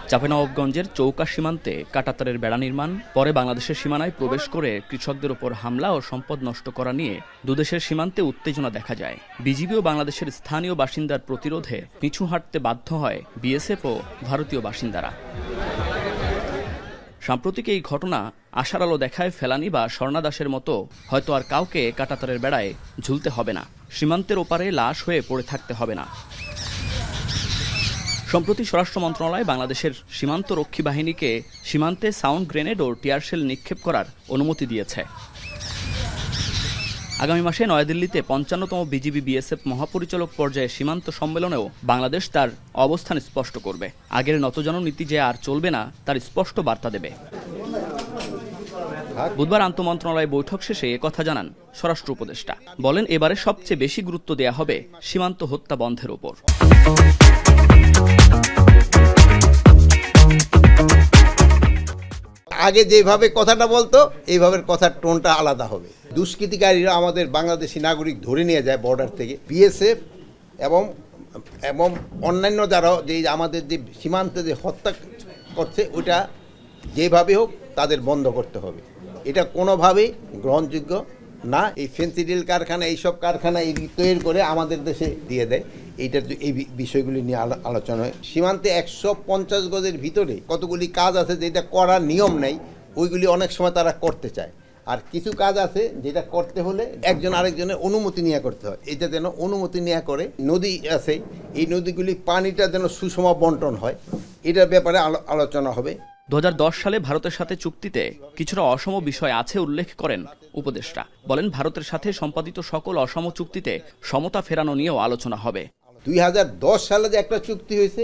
চাঁপাইনবাবগঞ্জের চৌকা সীমান্তে কাঁটাতারের বেড়া নির্মাণ, পরে বাংলাদেশের সীমানায় প্রবেশ করে কৃষকদের ওপর হামলা ও সম্পদ নষ্ট করা নিয়ে দুদেশের সীমান্তে উত্তেজনা দেখা যায়। বিজিবি ও বাংলাদেশের স্থানীয় বাসিন্দার প্রতিরোধে পিছু হাঁটতে বাধ্য হয় বিএসএফ ও ভারতীয় বাসিন্দারা। সাম্প্রতিক এই ঘটনা আশার আলো দেখায় ফেলানি বা স্বর্ণাদাসের মতো হয়তো আর কাউকে কাঁটাতারের বেড়ায় ঝুলতে হবে না, সীমান্তের ওপারে লাশ হয়ে পড়ে থাকতে হবে না। সম্প্রতি স্বরাষ্ট্র মন্ত্রণালয় বাংলাদেশের সীমান্ত রক্ষী বাহিনীকে সীমান্তে সাউন্ড গ্রেনেড ও টিয়ারশেল নিক্ষেপ করার অনুমতি দিয়েছে। আগামী মাসে নয়াদিল্লিতে ৫৫তম বিজিবি বিএসএফ মহাপরিচালক পর্যায়ে সীমান্ত সম্মেলনেও বাংলাদেশ তার অবস্থান স্পষ্ট করবে। আগের নতজানু নীতি যে আর চলবে না তার স্পষ্ট বার্তা দেবে। বুধবার আন্তঃমন্ত্রণালয় বৈঠক শেষে একথা জানান স্বরাষ্ট্র উপদেষ্টা। বলেন, এবারে সবচেয়ে বেশি গুরুত্ব দেয়া হবে সীমান্ত হত্যা বন্ধের ওপর। আগে যেভাবে কথাটা বলতো এইভাবে কথার টোনটা আলাদা হবে। দুষ্কৃতিকারীরা আমাদের বাংলাদেশি নাগরিক ধরে নিয়ে যায় বর্ডার থেকে, বিএসএফ এবং অন্যান্য যারা যে আমাদের যে সীমান্তে যে হত্যা করছে ওইটা যেভাবে হোক তাদের বন্ধ করতে হবে। এটা কোনোভাবেই গ্রহণযোগ্য না। এই ফেন্সিডিল কারখানা এইসব কারখানা তৈরি করে আমাদের দেশে দিয়ে দেয়, এইটার এই বিষয়গুলি নিয়ে আলোচনা হয়। সীমান্তে ১৫০ গজের ভিতরে কতগুলি কাজ আছে যেটা করার নিয়ম নেই, ওইগুলি অনেক সময় তারা করতে চায়। আর কিছু কাজ আছে যেটা করতে হলে একজন আরেকজনের অনুমতি নিয়ে করতে হয়, এটা যেন অনুমতি নিয়ে করে। নদী আছে, এই নদীগুলি পানিটা যেন সুষম বন্টন হয়, এটার ব্যাপারে আলোচনা হবে। ২০১০ সালে ভারতের সাথে চুক্তিতে কিছুটা অসম বিষয় আছে উল্লেখ করেন উপদেষ্টা। বলেন, ভারতের সাথে সম্পাদিত সকল অসম চুক্তিতে সমতা ফেরানো নিয়েও আলোচনা হবে। ২০১০ সালে যে একটা চুক্তি হয়েছে,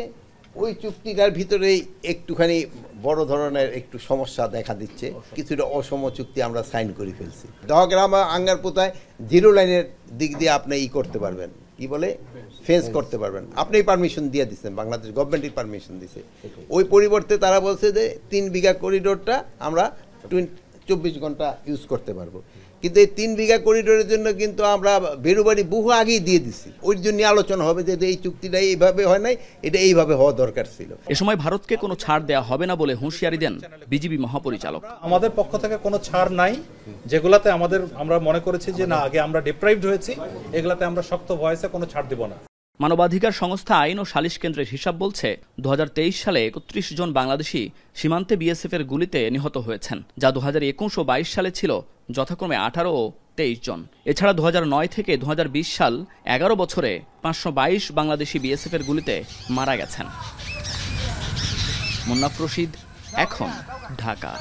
ওই চুক্তিটার ভিতরেই একটুখানি বড় ধরনের একটু সমস্যা দেখা দিচ্ছে। কিছুটা অসম চুক্তি আমরা সাইন করে ফেলছি। দহগ্রাম আঙ্গারপোতায় জিরো লাইনের দিক দিয়ে আপনি করতে পারবেন, কি বলে ফেন্স করতে পারবেন, আপনি পারমিশন দিয়ে দিচ্ছেন, বাংলাদেশ গভর্নমেন্টই পারমিশন দিছে। ওই পরিবর্তে তারা বলছে যে ৩ বিঘা করিডোরটা আমরা ২৪ ঘন্টা ইউজ করতে পারবো। কিন্তু এই ৩ বিঘা করিডোরের জন্য কিন্তু আমরা বেরুবাড়ি বহু আগেই দিয়ে দিচ্ছি। ওই জন্য আলোচনা হবে যে এই চুক্তিটা এইভাবে হয় নাই, এটা এইভাবে হওয়া দরকার ছিল। এ সময় ভারতকে কোনো ছাড় দেওয়া হবে না বলে হুঁশিয়ারি দেন বিজিবি মহাপরিচালক। আমাদের পক্ষ থেকে কোনো ছাড় নাই, যেগুলাতে আমরা মনে করেছি যে না আগে আমরা ডিপ্রাইভড হয়েছি, এগুলাতে আমরা শক্ত ভয়েসে কোনো ছাড় দিব না। মানবাধিকার সংস্থা আইন ও সালিশ কেন্দ্রের হিসাব বলছে ২০২৩ সালে ৩১ জন বাংলাদেশি সীমান্তে বিএসএফ এর গুলিতে নিহত হয়েছেন, যা ২০২১ ও ২২ সালে ছিল যথাক্রমে ১৮ ও ২৩ জন। এছাড়া ২০০৯ থেকে ২০২০ সাল ১১ বছরে ৫২২ বাংলাদেশি বিএসএফ এর গুলিতে মারা গেছেন। মুন্নাফ রশিদ, এখন, ঢাকা।